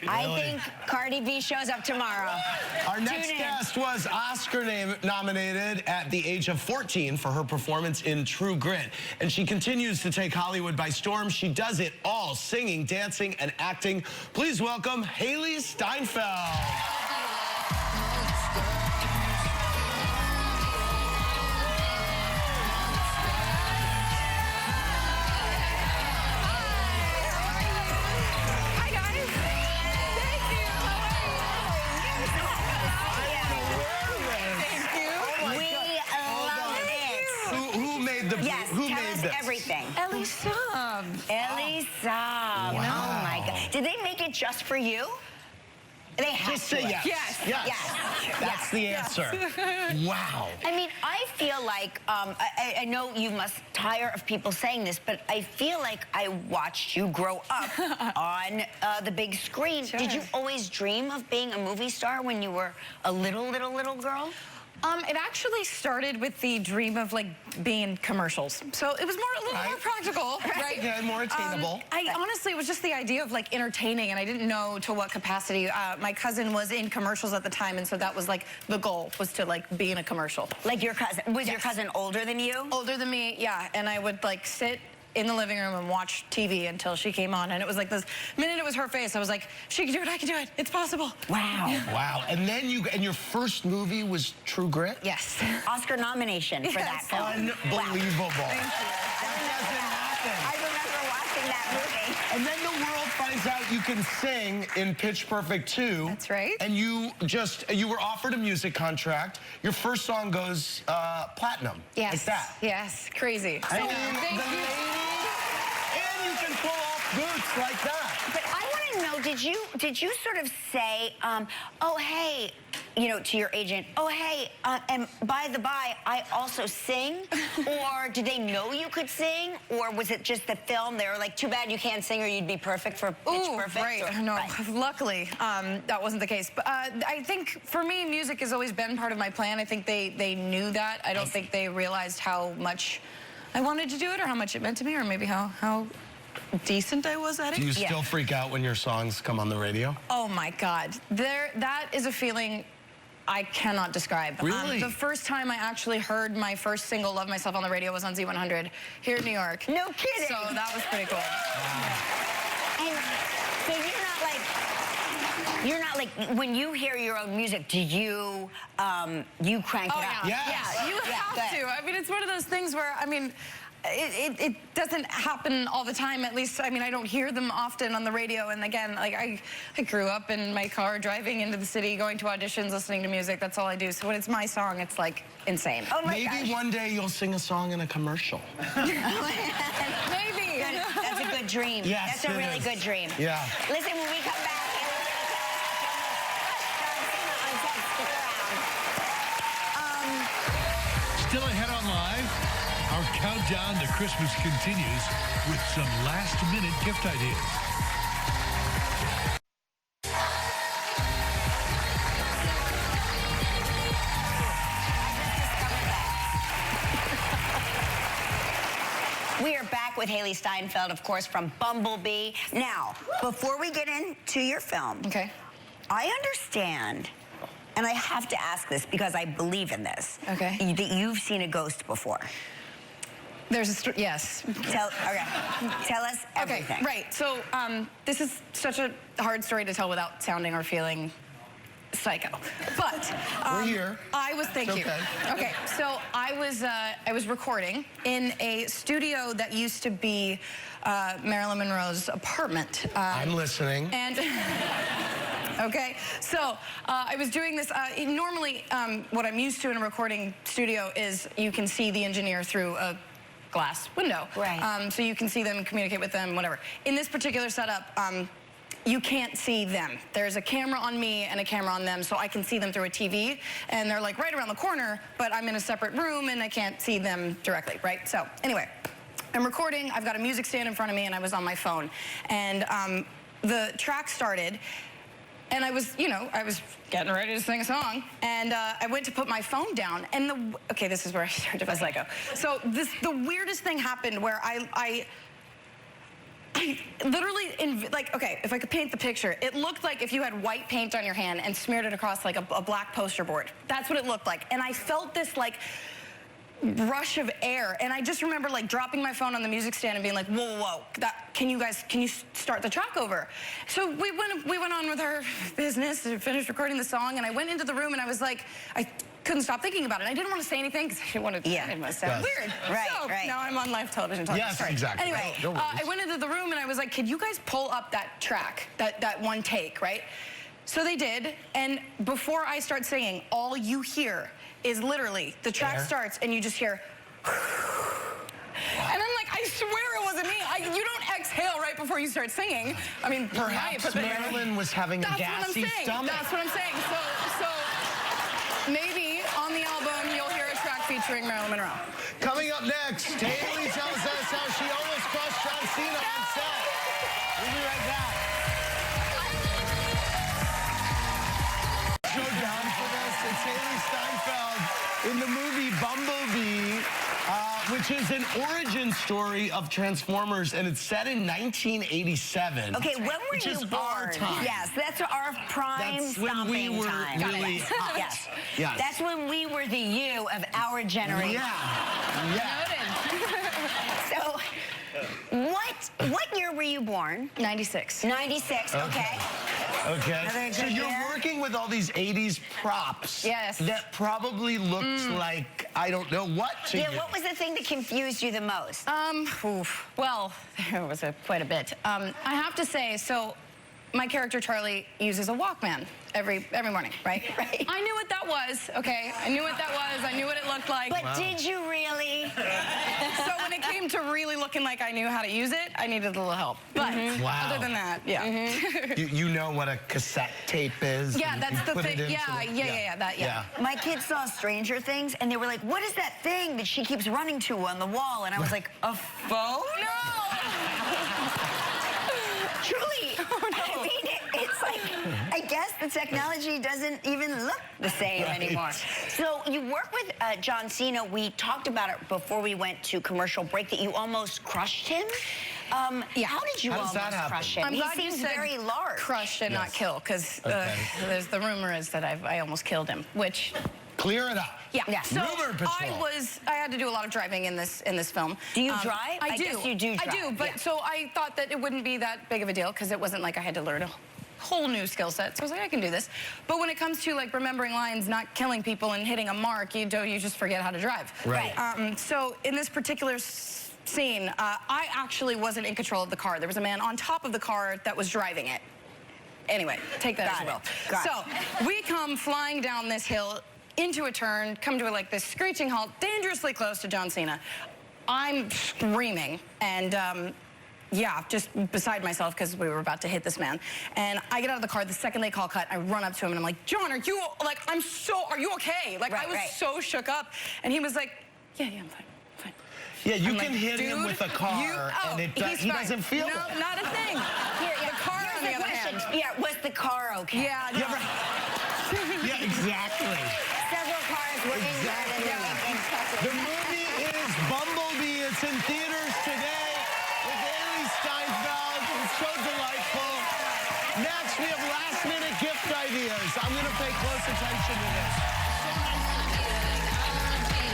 I think Cardi B shows up tomorrow. Our next guest was Oscar nominated at the age of 14 for her performance in True Grit. And she continues to take Hollywood by storm. She does it all, singing, dancing, and acting. Please welcome Hailee Steinfeld. Everything. Hailee Saab. Hailee Saab. Wow. Oh my God. Did they make it just for you? They have just say yes. Yes. That's the answer. Wow. I mean, I feel like, I know you must tire of people saying this, but I feel like I watched you grow up on the big screen. Sure. Did you always dream of being a movie star when you were a little girl? It actually started with the dream of like being in commercials. So it was a little more practical, right? Yeah, more attainable. Honestly, it was just the idea of like entertaining, and I didn't know to what capacity. My cousin was in commercials at the time, and so that was like the goal, was to like be in a commercial. Like your cousin, was your cousin older than you? Older than me, yeah. And I would like sit in the living room and watch TV until she came on. And it was like this minute it was her face, I was like, she can do it, I can do it, it's possible. Wow. Wow. And then your first movie was True Grit? Yes. Oscar nomination for that film. Unbelievable. Wow. Thank you. That doesn't happen. I remember watching that movie. And then the world finds out you can sing in Pitch Perfect 2. That's right. And you were offered a music contract. Your first song goes platinum. Yes. Like that. Yes. Crazy. I mean, thank you. And you can pull off boots like that. But I want to know, did you sort of say, oh, hey, you know, to your agent, oh, hey, and by the by, I also sing? Or did they know you could sing? Or was it just the film? They were like, too bad you can't sing or you'd be perfect for Pitch Perfect? Right. No, luckily, that wasn't the case. But I think, for me, music has always been part of my plan. I think they knew that. I don't think they realized how much I wanted to do it, or how much it meant to me, or maybe how decent I was at it. Do you still freak out when your songs come on the radio? Oh my God. That is a feeling I cannot describe. Really? The first time I actually heard my first single, Love Myself, on the radio was on Z100 here in New York. No kidding. So that was pretty cool. Wow. And so you're not like, when you hear your own music, do you crank it up? Yeah, you have to. I mean, it's one of those things where, I mean, it doesn't happen all the time. At least, I mean, I don't hear them often on the radio. And again, like I grew up in my car driving into the city, going to auditions, listening to music. That's all I do. So when it's my song, it's like insane. Oh my gosh. Maybe one day you'll sing a song in a commercial. Maybe. That's a good dream. Yes, that's a really good dream. Yeah. Listen, when we come back, Still ahead on Live, our countdown to Christmas continues with some last-minute gift ideas. we are back with Hailee Steinfeld, of course, from Bumblebee. Now, before we get into your film, I understand, and I have to ask this because I believe in this, that you've seen a ghost before. There's a yes. Tell us everything. Okay, right. So this is such a hard story to tell without sounding or feeling psycho. But we're here. I was thinking. Okay, so I was recording in a studio that used to be Marilyn Monroe's apartment. I'm listening. And okay, so I was doing this. Normally, what I'm used to in a recording studio is you can see the engineer through a glass window. Right. So you can see them, communicate with them, whatever. In this particular setup, you can't see them. There's a camera on me and a camera on them, so I can see them through a TV, and they're like right around the corner, but I'm in a separate room and I can't see them directly, right? So anyway, I'm recording, I've got a music stand in front of me, and I was on my phone. And the track started, and I was getting ready to sing a song, and I went to put my phone down, and okay, this is where I started to feel psycho. So the weirdest thing happened where I literally, okay, if I could paint the picture, it looked like if you had white paint on your hand and smeared it across like a black poster board. That's what it looked like. And I felt this like rush of air, and I just remember like dropping my phone on the music stand and being like, whoa, whoa, whoa, can you start the track over? So we went on with our business and finished recording the song, and I went into the room and I was like, I couldn't stop thinking about it. I didn't want to say anything because I didn't want to sound weird. Right, so right. Now I'm on live television talking. Yes, Sorry. exactly. Anyway, no I went into the room and I was like, could you guys pull up that track, that one take, right? So they did, and before I start singing, all you hear is literally the track starts and you just hear and I'm like, I swear it wasn't me. You don't exhale right before you start singing. I mean, perhaps Marilyn was having a gassy stomach. That's what I'm saying. So maybe on the album you'll hear a track featuring Marilyn Monroe. Coming up next, Hailee tells us how she almost crushed John Cena on set. We'll be right back. No down for this. It's Hailee Steinfeld in the movie Bumblebee, which is an origin story of Transformers, and it's set in 1987. Okay, when were which you is born? our time. Yes, that's our prime That's when we stomping were time. really hot. Yes. Yes. That's when we were the you of our generation. Yeah. So, what year were you born? 96. 96, okay. Okay. So you're working with all these 80s props. Yes. That probably looked like, I don't know what to you. Yeah, what was the thing that confused you the most? Well, there was quite a bit. I have to say, so my character Charlie uses a Walkman every morning, right? Right. I knew what that was, okay? I knew what that was. I knew what it looked like. But did you really? So when it came to really looking like I knew how to use it, I needed a little help. But other than that, yeah. You know what a cassette tape is? Yeah, and that's you the put it thing. into Yeah. My kids saw Stranger Things, and they were like, what is that thing that she keeps running to on the wall? And I was like, a phone? No! Truly. I mean, it's like, I guess the technology doesn't even look the same anymore. So you work with John Cena. We talked about it before we went to commercial break, that you almost crushed him. How did you How does almost that happen? crush him? I'm He glad you seems said very large. Crush and not kill, because there's the rumor is that I almost killed him, which... Clear it up. Yeah. So Rumor Patrol. I had to do a lot of driving in this film. Do you drive? I do. Guess you do drive. I do, but so I thought that it wouldn't be that big of a deal because it wasn't like I had to learn a whole new skill set. So I was like, I can do this. But when it comes to like remembering lines, not killing people, and hitting a mark, you just forget how to drive. Right. So in this particular scene, I actually wasn't in control of the car. There was a man on top of the car that was driving it. Anyway, take that as you will. So we come flying down this hill into a turn, come to like this screeching halt, dangerously close to John Cena. I'm screaming and just beside myself because we were about to hit this man. And I get out of the car the second they call cut. I run up to him and I'm like, John, are you okay? Like I was so shook up. And he was like, yeah, I'm fine. Yeah, you can hit him with a car and he doesn't feel it. No, not a thing. The car, on the other hand. Yeah, was the car okay? Yeah, no. Yeah, exactly. Several cars working together. The movie is Bumblebee. It's in theaters today with Hailee Steinfeld. It's so delightful. Next, we have last-minute gift ideas. I'm going to pay close attention to this.